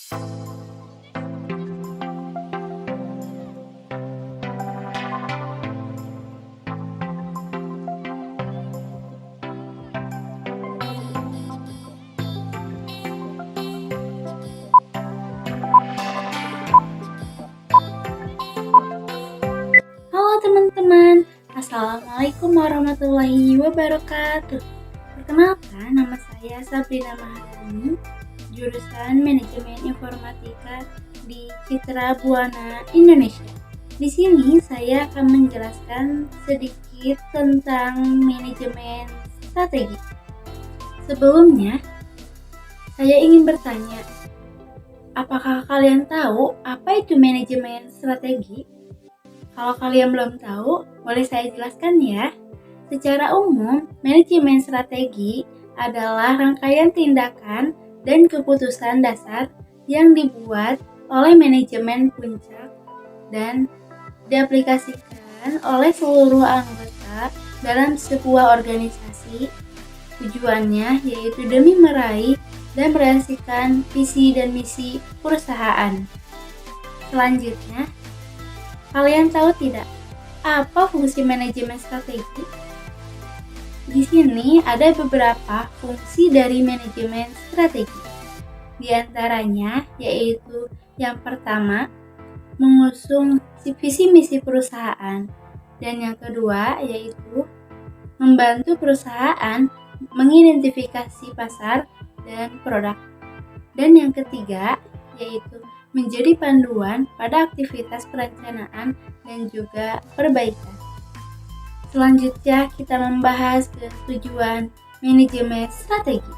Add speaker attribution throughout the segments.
Speaker 1: Halo teman-teman, Assalamualaikum warahmatullahi wabarakatuh. Perkenalkan, nama saya Sabrina Maharani, jurusan Manajemen Informatika di Citra Buana, Indonesia. Di sini saya akan menjelaskan sedikit tentang manajemen strategi. Sebelumnya, saya ingin bertanya, apakah kalian tahu apa itu manajemen strategi? Kalau kalian belum tahu, boleh saya jelaskan ya. Secara umum, manajemen strategi adalah rangkaian tindakan dan keputusan dasar yang dibuat oleh manajemen puncak dan diaplikasikan oleh seluruh anggota dalam sebuah organisasi. Tujuannya yaitu demi meraih dan merealisasikan visi dan misi perusahaan. Selanjutnya, kalian tahu tidak apa fungsi manajemen strategi? Di sini ada beberapa fungsi dari manajemen strategi. Di antaranya yaitu yang pertama, mengusung visi misi perusahaan, dan yang kedua yaitu membantu perusahaan mengidentifikasi pasar dan produk. Dan yang ketiga yaitu menjadi panduan pada aktivitas perencanaan dan juga perbaikan. Selanjutnya kita membahas tujuan manajemen strategi.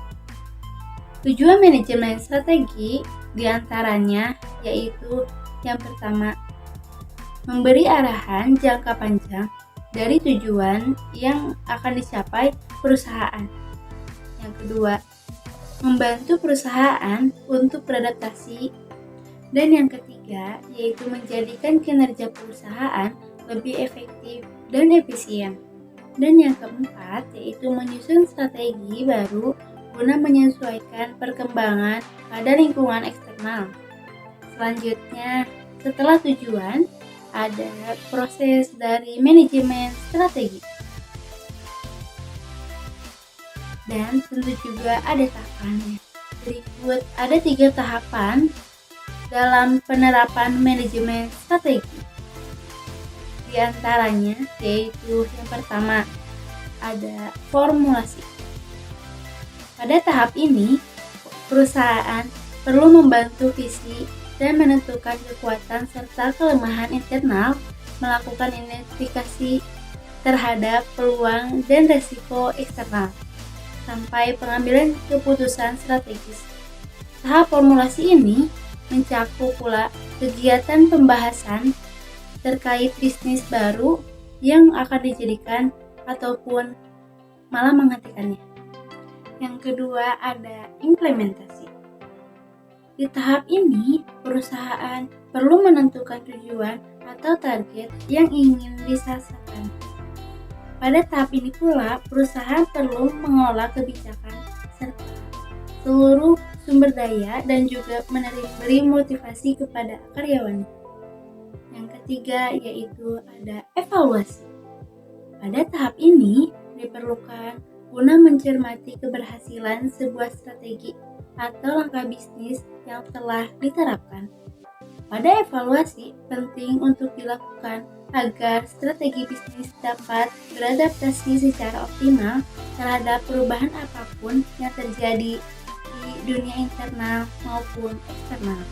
Speaker 1: Tujuan manajemen strategi diantaranya yaitu yang pertama, memberi arahan jangka panjang dari tujuan yang akan dicapai perusahaan. Yang kedua, membantu perusahaan untuk beradaptasi. Dan yang ketiga, yaitu menjadikan kinerja perusahaan lebih efektif dan efisien. Dan yang keempat, yaitu menyusun strategi baru guna menyesuaikan perkembangan pada lingkungan eksternal. Selanjutnya, setelah tujuan, ada proses dari manajemen strategi. Dan tentu juga ada tahapannya. Berikut ada 3 tahapan dalam penerapan manajemen strategi. Di antaranya yaitu yang pertama, ada formulasi. Pada tahap ini, perusahaan perlu membantu visi dan menentukan kekuatan serta kelemahan internal, melakukan identifikasi terhadap peluang dan resiko eksternal, sampai pengambilan keputusan strategis. Tahap formulasi ini mencakup pula kegiatan pembahasan terkait bisnis baru yang akan dijadikan ataupun malah menghentikannya. Yang kedua ada implementasi. Di tahap ini, perusahaan perlu menentukan tujuan atau target yang ingin disasarkan. Pada tahap ini pula, perusahaan perlu mengelola kebijakan serta seluruh sumber daya dan juga memberi motivasi kepada karyawan. Yang ketiga yaitu ada evaluasi. Pada tahap ini diperlukan guna mencermati keberhasilan sebuah strategi atau langkah bisnis yang telah diterapkan. Pada evaluasi penting untuk dilakukan agar strategi bisnis dapat beradaptasi secara optimal terhadap perubahan apapun yang terjadi di dunia internal maupun eksternal.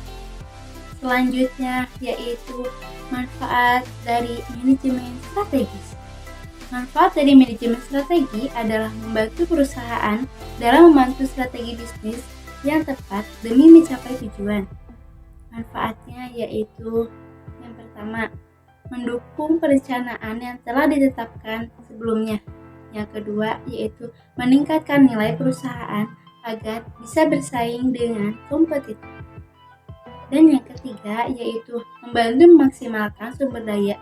Speaker 1: Selanjutnya yaitu manfaat dari manajemen strategis. Manfaat dari manajemen strategi adalah membantu perusahaan dalam membantu strategi bisnis yang tepat demi mencapai tujuan. Manfaatnya yaitu yang pertama, mendukung perencanaan yang telah ditetapkan sebelumnya. Yang kedua yaitu meningkatkan nilai perusahaan agar bisa bersaing dengan kompetitor. Dan yang ketiga yaitu membantu memaksimalkan sumber daya.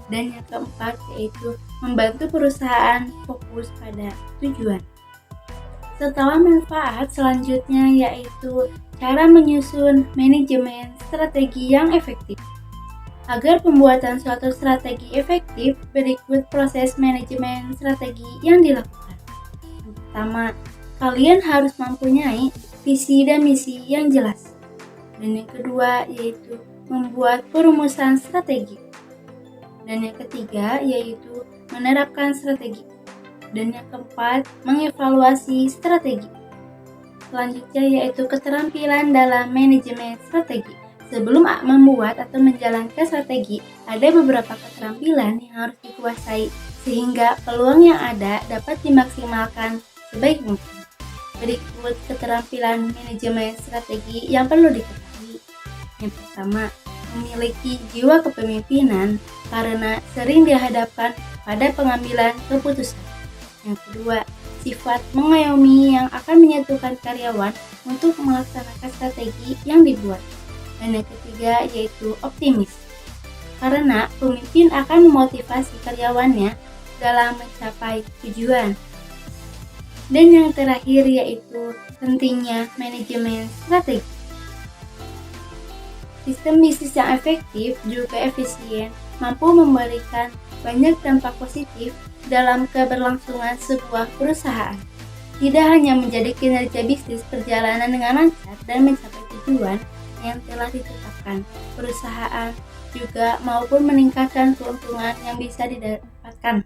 Speaker 1: Dan yang keempat yaitu membantu perusahaan fokus pada tujuan. Setelah manfaat selanjutnya yaitu cara menyusun manajemen strategi yang efektif. Agar pembuatan suatu strategi efektif, berikut proses manajemen strategi yang dilakukan. Yang pertama, kalian harus mempunyai visi dan misi yang jelas. Dan yang kedua yaitu membuat perumusan strategi. Dan yang ketiga yaitu menerapkan strategi. Dan yang keempat, mengevaluasi strategi. Selanjutnya yaitu keterampilan dalam manajemen strategi. Sebelum membuat atau menjalankan strategi, ada beberapa keterampilan yang harus dikuasai sehingga peluang yang ada dapat dimaksimalkan sebaik mungkin. Berikut keterampilan manajemen strategi yang perlu diketahui. Yang pertama, memiliki jiwa kepemimpinan karena sering dihadapkan pada pengambilan keputusan. Yang kedua, sifat mengayomi yang akan menyatukan karyawan untuk melaksanakan strategi yang dibuat. Dan yang ketiga yaitu optimis, karena pemimpin akan memotivasi karyawannya dalam mencapai tujuan. Dan yang terakhir yaitu pentingnya manajemen strategi. Sistem bisnis yang efektif juga efisien mampu memberikan banyak dampak positif dalam keberlangsungan sebuah perusahaan. Tidak hanya menjadi kinerja bisnis perjalanan dengan lancar dan mencapai tujuan yang telah ditetapkan perusahaan juga maupun meningkatkan keuntungan yang bisa didapatkan.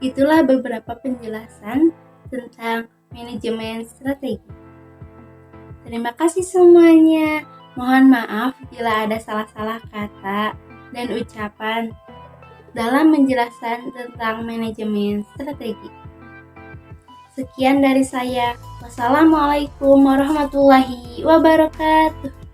Speaker 1: Itulah beberapa penjelasan tentang manajemen strategi. Terima kasih semuanya. Mohon maaf bila ada salah-salah kata dan ucapan dalam menjelaskan tentang manajemen strategi. Sekian dari saya. Wassalamualaikum warahmatullahi wabarakatuh.